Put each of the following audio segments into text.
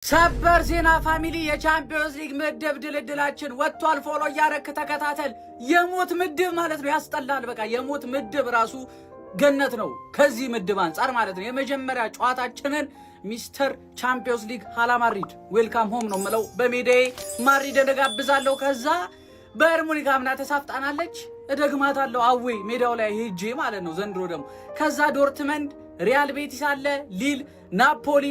ሰበር ዜና ፋሚሊ የቻምፒዮንስ ሊግ ምድብ ድልድላችን ወጥቷል። ፎሎ ያረክ ተከታተል። የሞት ምድብ ማለት ነው። ያስጠላል። በቃ የሞት ምድብ ራሱ ገነት ነው። ከዚህ ምድብ አንፃር ማለት ነው። የመጀመሪያ ጨዋታችንን ሚስተር ቻምፒዮንስ ሊግ ሃላ ማድሪድ ዌልካም ሆም ነው የምለው። በሜዳዬ ማድሪድ እጋብዛለሁ። ከዛ ባየር ሙኒክ አምና ተሳፍጣናለች፣ እደግማታለሁ አዌ ሜዳው ላይ ሄጄ ማለት ነው። ዘንድሮ ደግሞ ከዛ ዶርትመንድ ሪያል ቤቲስ አለ፣ ሊል ናፖሊ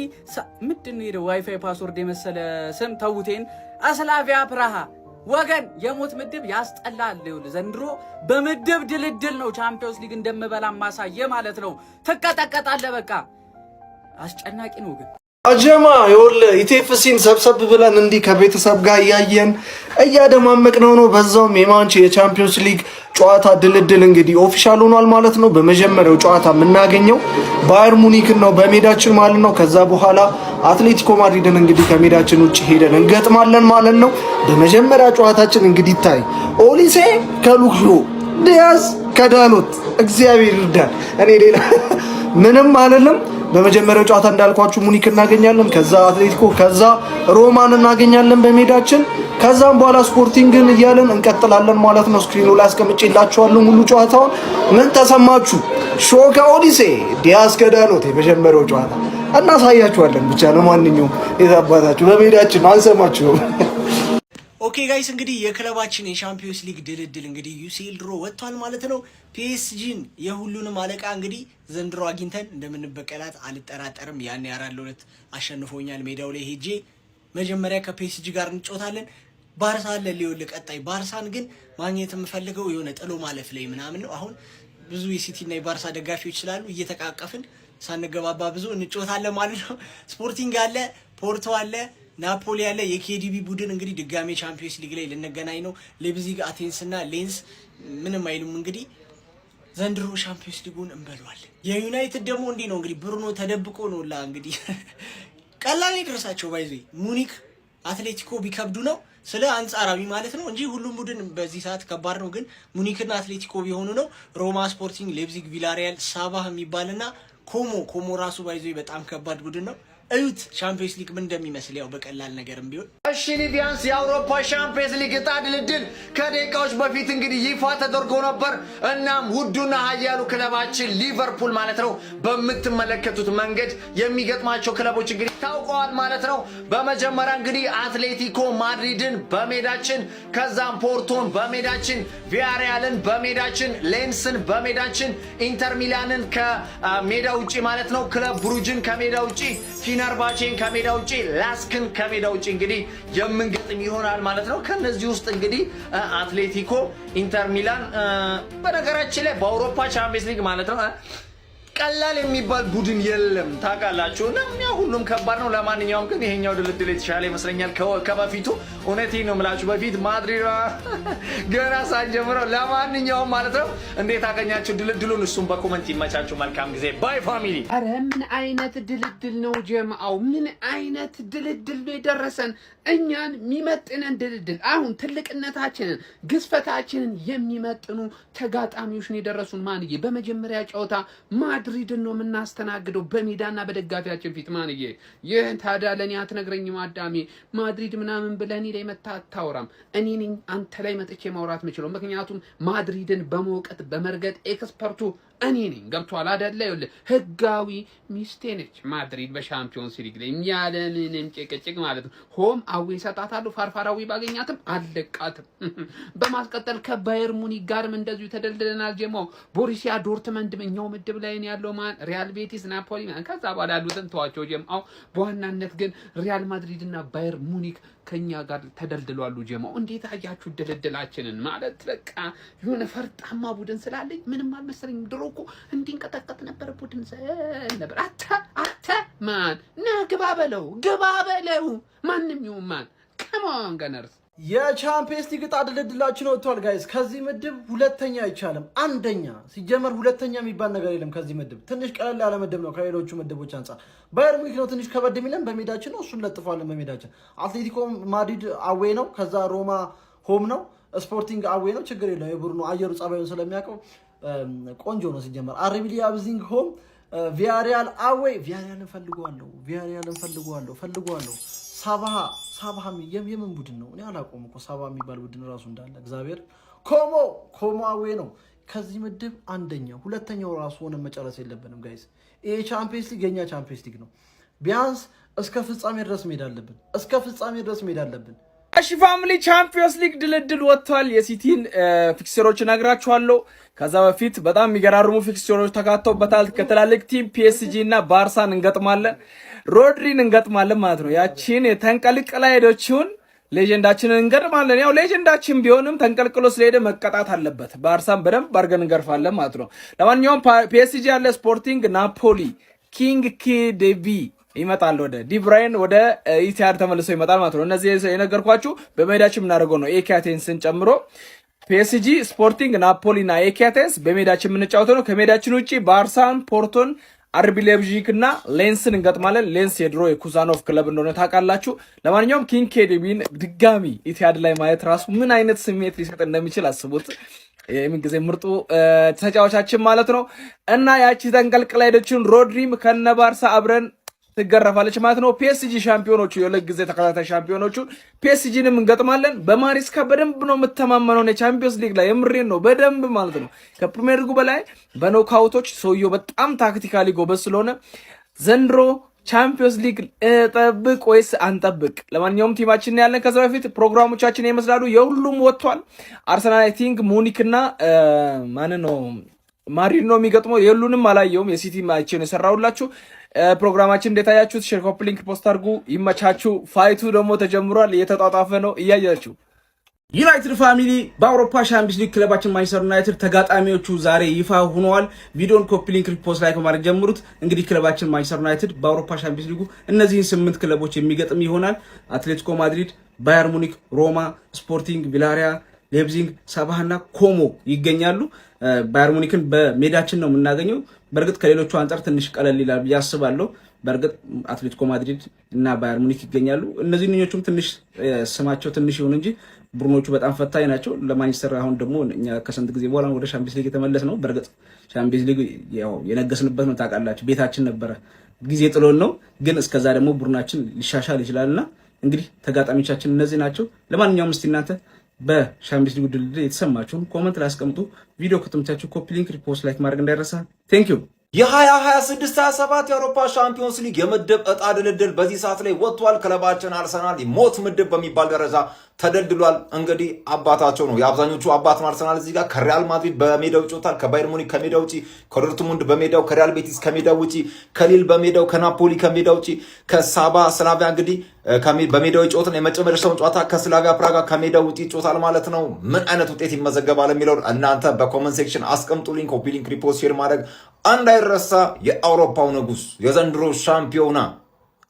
ምንድነው የደ ዋይፋይ ፓስወርድ የመሰለ ስም ተውቴን፣ አስላቪያ ፕራሃ ወገን የሞት ምድብ ያስጠላል። ዘንድሮ በምድብ ድልድል ነው ቻምፒዮንስ ሊግ እንደምበላ ማሳየ ማለት ነው። ትቀጠቀጣለ። በቃ አስጨናቂ ነው ግን አጀማ ይወል ኢቴፍሲን ሰብሰብ ብለን እንዲህ ከቤተሰብ ጋር ያያየን እያደማመቅነው ነው። በዛውም የማንቼ የቻምፒዮንስ ሊግ ጨዋታ ድልድል እንግዲህ ኦፊሻል ሆኗል ማለት ነው። በመጀመሪያው ጨዋታ የምናገኘው ባየር ሙኒክን ነው በሜዳችን ማለት ነው። ከዛ በኋላ አትሌቲኮ ማድሪድን እንግዲህ ከሜዳችን ውጭ ሄደን እንገጥማለን ማለት ነው። በመጀመሪያ ጨዋታችን እንግዲህ ታይ ኦሊሴ ከሉክሾ ዲያዝ ከዳሎት እግዚአብሔር ይርዳል። እኔ ሌላ ምንም አይደለም። በመጀመሪያው ጨዋታ እንዳልኳችሁ ሙኒክ እናገኛለን፣ ከዛ አትሌቲኮ፣ ከዛ ሮማን እናገኛለን በሜዳችን። ከዛም በኋላ ስፖርቲንግን እያለን እንቀጥላለን ማለት ነው። ስክሪኑ ላይ አስቀምጬላችኋለሁ ሙሉ ጨዋታውን። ምን ተሰማችሁ? ሾካ ኦዲሴ ዲያስ ከዳሎት የመጀመሪያው ጨዋታ እናሳያችኋለን። ብቻ ለማንኛውም የታባታችሁ በሜዳችን አንሰማችሁ። ኦኬ ጋይስ እንግዲህ የክለባችን የቻምፒዮንስ ሊግ ድልድል እንግዲህ ዩሲኤል ድሮ ወጥቷል ማለት ነው። ፒኤስጂን የሁሉንም አለቃ እንግዲህ ዘንድሮ አግኝተን እንደምንበቀላት አልጠራጠርም። ያን 4-2 አሸንፎኛል ሜዳው ላይ ሄጄ። መጀመሪያ ከፒኤስጂ ጋር እንጫወታለን። ባርሳ አለ ሊውል ቀጣይ። ባርሳን ግን ማግኘት የምፈልገው የሆነ ጥሎ ማለፍ ላይ ምናምን ነው። አሁን ብዙ የሲቲና የባርሳ ደጋፊዎች ስላሉ እየተቃቀፍን ሳንገባባ ብዙ እንጫወታለን ማለት ነው። ስፖርቲንግ አለ፣ ፖርቶ አለ፣ ናፖሊ ያለ የኬዲቢ ቡድን እንግዲህ ድጋሜ ቻምፒዮንስ ሊግ ላይ ልንገናኝ ነው። ሌብዚግ አቴንስ እና ሌንስ ምንም አይሉም። እንግዲህ ዘንድሮ ቻምፒዮንስ ሊጉን እንበለዋለን። የዩናይትድ ደግሞ እንዲህ ነው እንግዲህ ብሩኖ ተደብቆ ነው ላ እንግዲህ ቀላል ይደርሳቸው ባይዘ ሙኒክ አትሌቲኮ ቢከብዱ ነው ስለ አንጻራዊ ማለት ነው እንጂ ሁሉም ቡድን በዚህ ሰዓት ከባድ ነው። ግን ሙኒክና አትሌቲኮ ቢሆኑ ነው ሮማ፣ ስፖርቲንግ፣ ሌብዚግ፣ ቪላሪያል፣ ሳባህ የሚባልና ኮሞ ራሱ ባይዘ በጣም ከባድ ቡድን ነው። እዩት ቻምፒዮንስ ሊግ ምን እንደሚመስል ያው በቀላል ነገርም ቢሆን። እሺ ሊቢያንስ የአውሮፓ ቻምፒዮንስ ሊግ ዕጣ ድልድል ከደቂቃዎች በፊት እንግዲህ ይፋ ተደርጎ ነበር። እናም ውዱና ኃያሉ ክለባችን ሊቨርፑል ማለት ነው በምትመለከቱት መንገድ የሚገጥማቸው ክለቦች እንግዲህ ታውቀዋል ማለት ነው። በመጀመሪያ እንግዲህ አትሌቲኮ ማድሪድን በሜዳችን፣ ከዛም ፖርቶን በሜዳችን፣ ቪያሪያልን በሜዳችን፣ ሌንስን በሜዳችን፣ ኢንተር ሚላንን ከሜዳ ውጪ ማለት ነው፣ ክለብ ብሩጅን ከሜዳ ውጪ፣ ፊነርባቼን ከሜዳ ውጪ፣ ላስክን ከሜዳ ውጪ እንግዲህ የምንገጥም ይሆናል ማለት ነው። ከነዚህ ውስጥ እንግዲህ አትሌቲኮ፣ ኢንተር ሚላን በነገራችን ላይ በአውሮፓ ቻምፒዮንስ ሊግ ማለት ነው ቀላል የሚባል ቡድን የለም ታውቃላችሁ። እና ሁሉም ከባድ ነው። ለማንኛውም ግን ይሄኛው ድልድል የተሻለ ይመስለኛል ከበፊቱ። እውነቴን ነው የምላችሁ በፊት ማድሪድ ገና ሳንጀምረው። ለማንኛውም ማለት ነው እንዴት አገኛችሁ ድልድሉን? እሱም በኮመንት ይመቻችሁ። መልካም ጊዜ ባይ ፋሚሊ። አረ ምን አይነት ድልድል ነው ጀማው! ምን አይነት ድልድል ነው የደረሰን! እኛን የሚመጥነን ድልድል። አሁን ትልቅነታችንን ግዝፈታችንን የሚመጥኑ ተጋጣሚዎች ነው የደረሱን። ማንዬ በመጀመሪያ ጨዋታ ማድሪድን ነው የምናስተናግደው በሜዳና በደጋፊያችን ፊት። ማንዬ ይህን ታዲያ ለእኔ አትነግረኝም? አዳሜ ማድሪድ ምናምን ብለህ እኔ ላይ መተህ አታወራም። እኔ ነኝ አንተ ላይ መጥቼ ማውራት የምችለው። ምክንያቱም ማድሪድን በመውቀት በመርገጥ ኤክስፐርቱ እኔ ነኝ። ገብቷል አይደለ? ይኸውልህ ህጋዊ ሚስቴ ነች ማድሪድ በሻምፒዮንስ ሊግ ላይ ያለ ምንም ጭቅጭቅ ማለት ነው። ሆም አዌ ሰጣታለሁ። ፋርፋራዊ ባገኛትም አለቃትም። በማስቀጠል ከባየር ሙኒክ ጋርም እንደዚሁ ተደልድለናል። ጀማው ቦሩሲያ ዶርትመንድ እኛው ምድብ ላይ ያለው ማን ሪያል ቤቲስ፣ ናፖሊ ከዛ በኋላ ያሉትን ተዋቸው ጀማው። በዋናነት ግን ሪያል ማድሪድ እና ባየር ሙኒክ ከኛ ጋር ተደልድሏሉ። ጀማው እንዴት አያችሁ ድልድላችንን? ማለት በቃ የሆነ ፈርጣማ ቡድን ስላለኝ ምንም አልመሰለኝም። ድሮ እኮ እንዲንቀጠቀጥ ነበር ቡድን ነበር። አተ ማን ግባ በለው ማንም ይሁን ማን ከማን ገነርስ የቻምፒየንስ ሊግ ዕጣ ድልድላችን ወጥቷል ጋይስ። ከዚህ ምድብ ሁለተኛ አይቻልም፣ አንደኛ ሲጀመር ሁለተኛ የሚባል ነገር የለም። ከዚህ ምድብ ትንሽ ቀለል ያለ ምድብ ነው ከሌሎቹ ምድቦች አንፃር። ባየር ሙኒክ ነው ትንሽ ከበድ የሚለን በሜዳችን ነው፣ እሱን ለጥፏለን በሜዳችን። አትሌቲኮ ማድሪድ አዌ ነው፣ ከዛ ሮማ ሆም ነው፣ ስፖርቲንግ አዌ ነው። ችግር የለው የቡድኑ አየሩ ጸባዩን ስለሚያውቀው ቆንጆ ነው። ሲጀመር አርቢ ላይፕዚግ ሆም ቪያሪያል አዌ ቪያሪያልን ፈልጓለሁ ሳባ የምን ቡድን ነው? እኔ አላውቀውም እኮ ሳባ የሚባል ቡድን ራሱ እንዳለ እግዚአብሔር ኮማዌ ነው። ከዚህ ምድብ አንደኛው ሁለተኛው ራሱ ሆነ መጨረስ የለብንም ጋይስ። ይሄ ቻምፒየንስ ሊግ የኛ ቻምፒየንስ ሊግ ነው። ቢያንስ እስከ ፍጻሜ ድረስ መሄድ አለብን። እሺ ፋሚሊ ቻምፒየንስ ሊግ ድልድል ወጥቷል። የሲቲን ፊክስቸሮች እነግራችኋለሁ። ከዛ በፊት በጣም የሚገራርሙ ፊክስቸሮች ተካተውበታል። ከትላልቅ ቲም ፒኤስጂ እና ባርሳን እንገጥማለን፣ ሮድሪን እንገጥማለን ማለት ነው። ያቺን የተንቀልቀላ ሄዶችን ሌጀንዳችንን እንገጥማለን። ያው ሌጀንዳችን ቢሆንም ተንቀልቅሎ ስለሄደ መቀጣት አለበት። ባርሳን በደንብ አድርገን እንገርፋለን ማለት ነው። ለማንኛውም ፒኤስጂ ያለ ስፖርቲንግ፣ ናፖሊ፣ ኪንግ ኬዲቪ ይመጣል። ወደ ዲብራይን ወደ ኢቲአር ተመልሶ ይመጣል ማለት ነው። እነዚህ የነገርኳችሁ በሜዳችን የምናደርገው ነው። ኤኬ አቴንስን ጨምሮ ፒኤስጂ፣ ስፖርቲንግ፣ ናፖሊ እና ኤኬ አቴንስ በሜዳችን የምንጫወተው ነው። ከሜዳችን ውጪ ባርሳን፣ ፖርቶን፣ አርቢ ሌፕዚግ እና ሌንስን እንገጥማለን። ሌንስ የድሮ የኩዛኖቭ ክለብ እንደሆነ ታውቃላችሁ። ለማንኛውም ኪንግ ኬዲቪን ድጋሚ ኢቲአድ ላይ ማየት ራሱ ምን አይነት ስሜት ሊሰጥ እንደሚችል አስቡት። የምን ጊዜ ምርጡ ተጫዋቻችን ማለት ነው። እና ያቺ ተንቀልቅላ ሄደችን ሮድሪም ከነባርሳ አብረን ትገረፋለች ማለት ነው። ፒኤስጂ ሻምፒዮኖቹ የሁለት ጊዜ ተከታታይ ሻምፒዮኖቹ ፒኤስጂንም እንገጥማለን። በማሪስካ በደንብ ነው የምተማመነው የቻምፒዮንስ ሊግ ላይ የምሬን ነው በደንብ ማለት ነው። ከፕሪሚየር ሊጉ በላይ በኖካውቶች ሰውየው በጣም ታክቲካሊ ጎበዝ ስለሆነ ዘንድሮ ቻምፒዮንስ ሊግ ጠብቅ ወይስ አንጠብቅ? ለማንኛውም ቲማችን ያለን ከዛ በፊት ፕሮግራሞቻችን ይመስላሉ። የሁሉም ወጥቷል። አርሰናል አይ ቲንክ ሙኒክና ማን ነው ማድሪድ ነው የሚገጥመው። የሁሉንም አላየውም። የሲቲ ማች ነው የሰራሁላችሁ። ፕሮግራማችን እንዴት አያችሁት? ሼር፣ ኮፒ ሊንክ፣ ፖስት አድርጉ። ይመቻችሁ። ፋይቱ ደግሞ ተጀምሯል። እየተጣጣፈ ነው እያያችሁ። ዩናይትድ ፋሚሊ በአውሮፓ ሻምፒዮንስ ሊግ ክለባችን ማንቸስተር ዩናይትድ ተጋጣሚዎቹ ዛሬ ይፋ ሆነዋል። ቪዲዮን ኮፒ ሊንክ፣ ፖስት ላይክ ማድረግ ጀምሩት። እንግዲህ ክለባችን ማንቸስተር ዩናይትድ በአውሮፓ ሻምፒዮንስ ሊጉ እነዚህን 8 ክለቦች የሚገጥም ይሆናል። አትሌቲኮ ማድሪድ፣ ባየር ሙኒክ፣ ሮማ፣ ስፖርቲንግ፣ ቪላሪያል፣ ሌፕዚግ፣ ሳባህና ኮሞ ይገኛሉ። ባየር ሙኒክን በሜዳችን ነው የምናገኘው። በእርግጥ ከሌሎቹ አንጻር ትንሽ ቀለል ይላል ብዬ አስባለሁ። በእርግጥ አትሌቲኮ ማድሪድ እና ባየር ሙኒክ ይገኛሉ። እነዚህኞቹም ትንሽ ስማቸው ትንሽ ይሁን እንጂ ቡድኖቹ በጣም ፈታኝ ናቸው። ለማንቸስተር አሁን ደግሞ እኛ ከስንት ጊዜ በኋላ ወደ ሻምፒዮንስ ሊግ የተመለስ ነው። በእርግጥ ሻምፒዮንስ ሊግ ያው የነገስንበት ነው ታውቃላችሁ። ቤታችን ነበረ ጊዜ ጥሎን ነው። ግን እስከዛ ደግሞ ቡድናችን ሊሻሻል ይችላልና እንግዲህ ተጋጣሚዎቻችን እነዚህ ናቸው። ለማንኛውም እስቲ እናንተ በሻምፒዮንስ ሊግ ድልድል የተሰማችሁን ኮመንት ላይ አስቀምጡ። ቪዲዮ ከተመቻችሁ ኮፒ ሊንክ፣ ሪፖስት፣ ላይክ ማድረግ እንዳይረሳ። ቴንክ ዩ። የ2026/27 የአውሮፓ ሻምፒዮንስ ሊግ የምድብ ዕጣ ድልድል በዚህ ሰዓት ላይ ወጥቷል። ክለባችን አርሰናል ሞት ምድብ በሚባል ደረጃ ተደልድሏል። እንግዲህ አባታቸው ነው የአብዛኞቹ አባት ነው አርሰናል። እዚህ ጋር ከሪያል ማድሪድ በሜዳው ይጫወታል፣ ከባየር ሙኒክ ከሜዳው ውጪ፣ ከዶርትሙንድ በሜዳው፣ ከሪያል ቤቲስ ከሜዳው ውጪ፣ ከሊል በሜዳው፣ ከናፖሊ ከሜዳው ውጪ፣ ከሳባ ስላቪያ እንግዲህ በሜዳው ይጫወታል። የመጨረሻውን ጨዋታ ከስላቪያ ፕራጋ ከሜዳው ውጪ ይጫወታል ማለት ነው። ምን አይነት ውጤት ይመዘገባል የሚለውን እናንተ በኮመንት ሴክሽን አስቀምጡልኝ። ኮፒ ሊንክ፣ ሪፖስት፣ ሼር ማድረግ እንዳይረሳ። የአውሮፓው ንጉስ የዘንድሮ ሻምፒዮና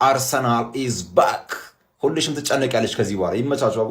አርሰናል ኢዝ ባክ። ሁልሽም ትጨነቂያለሽ ከዚህ በኋላ። ይመቻችሁ።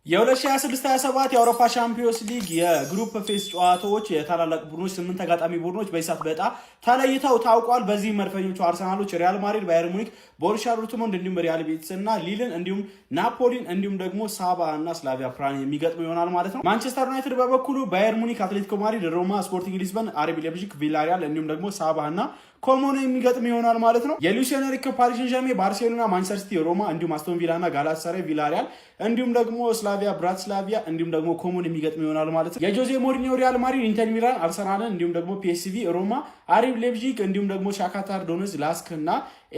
የ2026/27 የአውሮፓ ሻምፒዮንስ ሊግ የግሩፕ ፌስ ጨዋታዎች የታላላቅ ቡድኖች 8 ተጋጣሚ ቡድኖች በይሳት በዕጣ ተለይተው ታውቋል። በዚህ መድፈኞቹ አርሰናሎች፣ ሪያል ማድሪድ፣ ባየር ሙኒክ፣ ቦሩሲያ ዶርትሙንድ እንዲሁም ሪያል ቤቲስ እና ሊልን እንዲሁም ናፖሊን እንዲሁም ደግሞ ሳባ እና ስላቪያ ፕራን የሚገጥሙ ይሆናል ማለት ነው። ማንቸስተር ዩናይትድ በበኩሉ ባየር ሙኒክ፣ አትሌቲኮ ማድሪድ፣ ሮማ፣ ስፖርቲንግ ሊዝበን፣ አርቢ ሌፕዚግ፣ ቪላሪያል እንዲሁም ደግሞ ሳባ እና ኮሞን የሚገጥም ይሆናል ማለት ነው። የሉዊስ ኤንሪኬ ፓሪስ ሴን ዠርሜን፣ ባርሴሎና፣ ማንቸስተር ሲቲ፣ ሮማ እንዲሁም አስቶን ቪላ እና ጋላታሳራይ፣ ቪላሪያል እንዲሁም ደግሞ ስላቪያ ብራቲስላቪያ እንዲሁም ደግሞ ኮሞን የሚገጥም ይሆናል ማለት ነው። የጆዜ ሞሪኒዮ ሪያል ማድሪድ፣ ኢንተር ሚላን፣ አርሰናልን እንዲሁም ደግሞ ፒኤስቪ፣ ሮማ፣ አሪብ ሌፕዚግ እንዲሁም ደግሞ ሻካታር ዶኔትስክ፣ ላስክ እና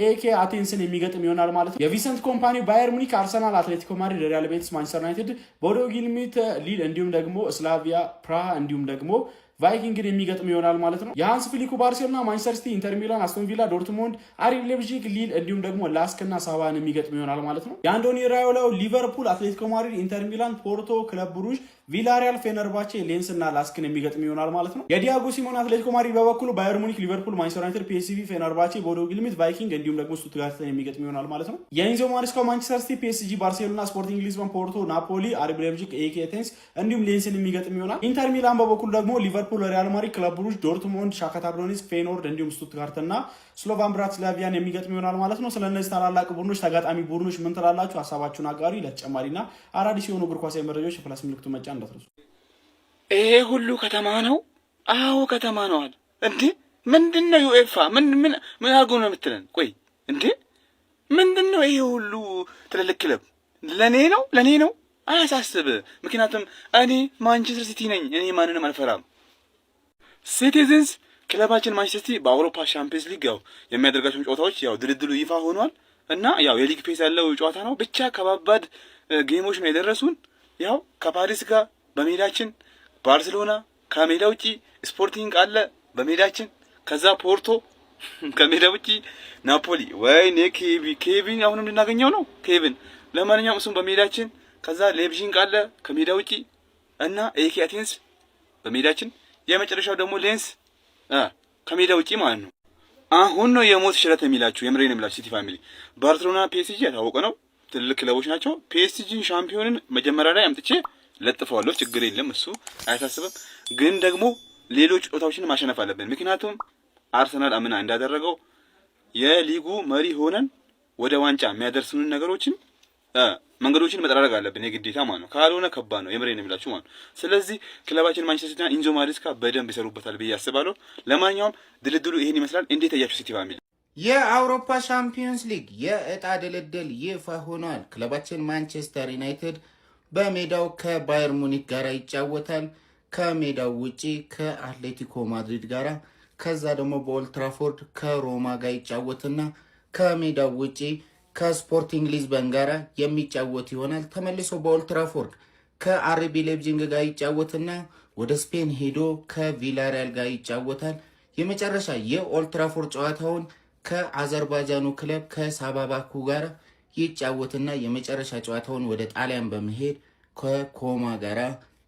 ኤኬ አቴንስን የሚገጥም ይሆናል ማለት ነው። የቪሰንት ኮምፓኒ ባየር ሙኒክ፣ አርሰናል፣ አትሌቲኮ ማድሪድ፣ ሪያል ቤቲስ፣ ማንቸስተር ዩናይትድ፣ ቦዶ ግሊምት፣ ሊል እንዲሁም ደግሞ ስላቪያ ፕራሃ እንዲሁም ደግሞ ቫይኪንግን የሚገጥም ይሆናል ማለት ነው። የሃንስ ፍሊኩ ባርሴሎና፣ ማንቸስተር ሲቲ፣ ኢንተር ሚላን፣ አስቶን ቪላ፣ ዶርትሙንድ፣ አሪብ ሌፕዚግ፣ ሊል እንዲሁም ደግሞ ላስክ እና ሳባን የሚገጥም ይሆናል ማለት ነው። የአንዶኒ ራዮላው ሊቨርፑል፣ አትሌቲኮ ማድሪድ፣ ኢንተር ሚላን፣ ፖርቶ፣ ክለብ ብሩዥ፣ ቪላሪያል፣ ፌነርባቼ፣ ሌንስ እና ላስክን የሚገጥም ይሆናል ማለት ነው። የዲያጎ ሲሞን አትሌቲኮ ማድሪድ በበኩሉ ባየር ሙኒክ፣ ሊቨርፑል፣ ማንቸስተር ዩናይትድ፣ ፒኤስቪ፣ ፌነርባቼ፣ ቦዶ ግሊምት፣ ቫይኪንግ እንዲሁም ደግሞ ስቱትጋርትን የሚገጥም ይሆናል ማለት ነው። የኢንዞ ማሪስካው ማንቸስተር ሲቲ፣ ፒኤስጂ፣ ባርሴሎና፣ ስፖርቲንግ ሊዝበን፣ ፖርቶ፣ ናፖሊ፣ አሪብ ሌፕዚግ፣ ኤኬ አቴንስ እንዲሁም ሌንስን የሚገጥም ይሆናል። ኢንተር ሚላን በበኩሉ ደግሞ ሊቨርፑል፣ ሪያል ማድሪድ፣ ክለብ ብሩዥ፣ ዶርትሙንድ፣ ሻካታር ዶኔትስክ፣ ፌኖርድ እንዲሁም ስቱትጋርት እና ስሎቫን ብራቲስላቪያን የሚገጥም ይሆናል ማለት ነው። ስለነዚህ ታላላቅ ቡድኖች ተጋጣሚ ቡድኖች ምን ትላላችሁ? ሀሳባችሁን አጋሪ። ለተጨማሪና አዳዲስ የሆኑ እግር ኳሳዊ መረጃዎች የፕላስ ምልክቱ መጫን እንዳትረሱ። ይሄ ሁሉ ከተማ ነው? አዎ ከተማ ነው አለ እንዴ። ምንድነው ዩኤፋ ምን አርጎ ነው የምትለን? ቆይ እንዴ ምንድነው ይሄ ሁሉ ትልልቅ ክለብ? ለኔ ነው አያሳስብ። ምክንያቱም እኔ ማንቸስተር ሲቲ ነኝ። እኔ ማንንም አልፈራም። ሲቲዝንስ ክለባችን ማንቸስተር ሲቲ በአውሮፓ ሻምፒየንስ ሊግ ያው የሚያደርጋቸው ጨዋታዎች ያው ድልድሉ ይፋ ሆኗል እና ያው የሊግ ፔስ ያለው ጨዋታ ነው። ብቻ ከባባድ ጌሞች ነው የደረሱን። ያው ከፓሪስ ጋር በሜዳችን፣ ባርሴሎና ከሜዳ ውጪ፣ ስፖርቲንግ አለ በሜዳችን፣ ከዛ ፖርቶ ከሜዳ ውጪ፣ ናፖሊ ወይኔ ኬቪን አሁንም እንድናገኘው ነው ኬቪን። ለማንኛውም እሱም በሜዳችን፣ ከዛ ሌፕዚግ አለ ከሜዳ ውጪ እና ኤኬ አቴንስ በሜዳችን፣ የመጨረሻው ደግሞ ሌንስ ከሜዳ ውጪ ማለት ነው። አሁን ነው የሞት ሽረት የሚላችሁ የምሬን የሚላችሁ ሲቲ ፋሚሊ። ባርሴሎና ፒኤስጂ ያታወቀ ነው ትልልቅ ክለቦች ናቸው። ፒኤስጂን ሻምፒዮንን መጀመሪያ ላይ አምጥቼ ለጥፈዋለሁ፣ ችግር የለም እሱ አያሳስብም። ግን ደግሞ ሌሎች ጨዋታዎችን ማሸነፍ አለብን። ምክንያቱም አርሰናል አምና እንዳደረገው የሊጉ መሪ ሆነን ወደ ዋንጫ የሚያደርሱንን ነገሮችን መንገዶችን መጠራረግ አለብን የግዴታ ማለት ነው። ካልሆነ ከባድ ነው የምሬን የሚላችሁ ማለት ነው። ስለዚህ ክለባችን ማንቸስተር ሲቲና ኢንዞ ማሬስካ በደንብ ይሰሩበታል ብዬ አስባለሁ። ለማንኛውም ድልድሉ ይሄን ይመስላል። እንዴት አያችሁ ሲቲ ፋሚሊ? የአውሮፓ ሻምፒዮንስ ሊግ የእጣ ድልድል ይፋ ሆኗል። ክለባችን ማንቸስተር ዩናይትድ በሜዳው ከባየር ሙኒክ ጋር ይጫወታል። ከሜዳው ውጪ ከአትሌቲኮ ማድሪድ ጋራ፣ ከዛ ደግሞ በኦልትራፎርድ ከሮማ ጋር ይጫወትና ከሜዳው ውጪ ከስፖርቲንግ ሊዝበን ጋር የሚጫወት ይሆናል። ተመልሶ በኦልትራፎርድ ከአርቢ ሌፕዚግ ጋር ይጫወትና ወደ ስፔን ሄዶ ከቪላሪያል ጋር ይጫወታል። የመጨረሻ የኦልትራፎርድ ጨዋታውን ከአዘርባይጃኑ ክለብ ከሳባባኩ ጋር ይጫወትና የመጨረሻ ጨዋታውን ወደ ጣሊያን በመሄድ ከኮማ ጋር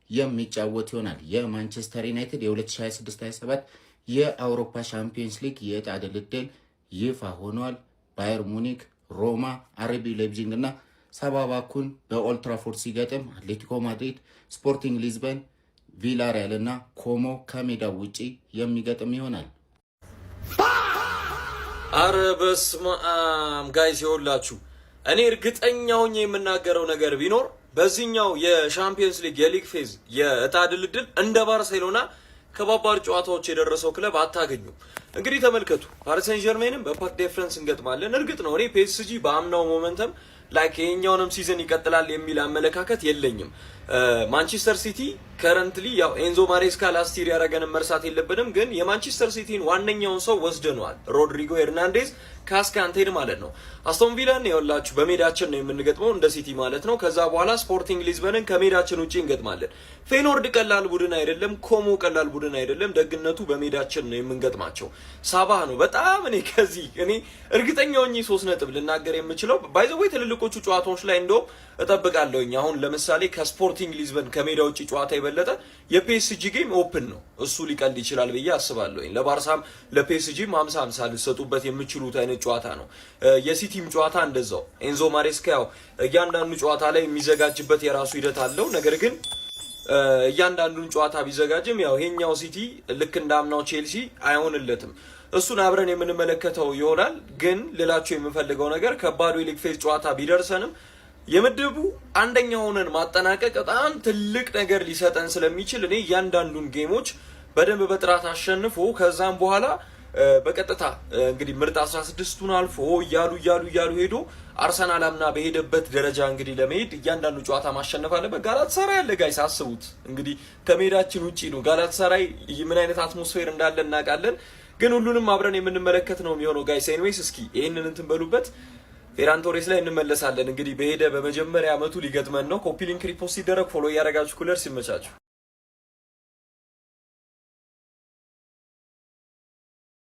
የሚጫወት ይሆናል። የማንቸስተር ዩናይትድ የ2026/27 የአውሮፓ ሻምፒዮንስ ሊግ የዕጣ ድልድል ይፋ ሆኗል። ባየር ሙኒክ፣ ሮማ፣ አርቢ ሌፕዚግ እና ሳባባኩን በኦልትራፎርድ ሲገጥም አትሌቲኮ ማድሪድ፣ ስፖርቲንግ ሊዝበን፣ ቪላሪያል እና ኮሞ ከሜዳው ውጪ የሚገጥም ይሆናል። አረ በስመ አብ ጋይስ፣ ይኸውላችሁ እኔ እርግጠኛ ሆኜ የምናገረው ነገር ቢኖር በዚህኛው የሻምፒየንስ ሊግ የሊግ ፌዝ የዕጣ ድልድል እንደ ባርሴሎና ከባባድ ጨዋታዎች የደረሰው ክለብ አታገኙም። እንግዲህ ተመልከቱ፣ ፓሪስ ሰን ጀርሜንን በፓርክ ዴ ፍራንስ እንገጥማለን። እርግጥ ነው እኔ ፒኤስጂ በአምናው ሞመንተም ላይክ የኛውንም ሲዝን ይቀጥላል የሚል አመለካከት የለኝም። ማንቸስተር ሲቲ ከረንትሊ ያው ኤንዞ ማሬስካ ላስቲር ያረገንን መርሳት የለብንም። ግን የማንቸስተር ሲቲን ዋነኛውን ሰው ወስደነዋል፣ ሮድሪጎ ኤርናንዴዝ ካስካንቴን ማለት ነው። አስቶን ቪላን የወላችሁ በሜዳችን ነው የምንገጥመው እንደ ሲቲ ማለት ነው። ከዛ በኋላ ስፖርቲንግ ሊዝበንን ከሜዳችን ውጪ እንገጥማለን። ፌኖርድ ቀላል ቡድን አይደለም፣ ኮሞ ቀላል ቡድን አይደለም። ደግነቱ በሜዳችን ነው የምንገጥማቸው። ሳባ ነው በጣም እኔ እርግጠኛ ሆኜ 3 ነጥብ ልናገር የምችለው ባይ ዘ ዌይ ትልልቆቹ ጨዋታዎች ላይ እንደውም እጠብቃለሁኝ። አሁን ለምሳሌ ከስፖርቲንግ ሊዝበን ከሜዳ ውጪ ጨዋታ የበለጠ የፒኤስጂ ጌም ኦፕን ነው፣ እሱ ሊቀልድ ይችላል ብዬ አስባለሁኝ። ለባርሳም ለፒኤስጂም 50-50 ልትሰጡበት የምችሉት አይነት ጨዋታ ነው። የሲቲም ጨዋታ እንደዛው። ኤንዞ ማሬስካ ያው እያንዳንዱ ጨዋታ ላይ የሚዘጋጅበት የራሱ ሂደት አለው። ነገር ግን እያንዳንዱን ጨዋታ ቢዘጋጅም ያው ይሄኛው ሲቲ ልክ እንዳምናው ቼልሲ አይሆንለትም። እሱን አብረን የምንመለከተው ይሆናል። ግን ልላችሁ የምፈልገው ነገር ከባዱ የሊግ ፌዝ ጨዋታ ቢደርሰንም የምድቡ አንደኛ ሆነን ማጠናቀቅ በጣም ትልቅ ነገር ሊሰጠን ስለሚችል እኔ እያንዳንዱን ጌሞች በደንብ በጥራት አሸንፎ ከዛም በኋላ በቀጥታ እንግዲህ ምርጥ 16ቱን አልፎ እያሉ ሄዶ አርሰናል አምና በሄደበት ደረጃ እንግዲህ ለመሄድ እያንዳንዱ ጨዋታ ማሸነፍ አለበት። ጋላታሳራይ ያለ ጋይስ አስቡት እንግዲህ ከሜዳችን ውጪ ነው። ጋላታሳራይ ምን አይነት አትሞስፌር እንዳለ እናውቃለን። ግን ሁሉንም አብረን የምንመለከት ነው የሚሆነው ጋይስ። ኤኒዌይስ እስኪ ይሄንን እንትን በሉበት። ፌራን ቶሬስ ላይ እንመለሳለን። እንግዲህ በመጀመሪያ አመቱ ሊገጥመን ነው። ኮፒ ሊንክ ሪፖስት ሲደረግ ፎሎ እያደረጋችሁ ኩለር ሲመቻችሁ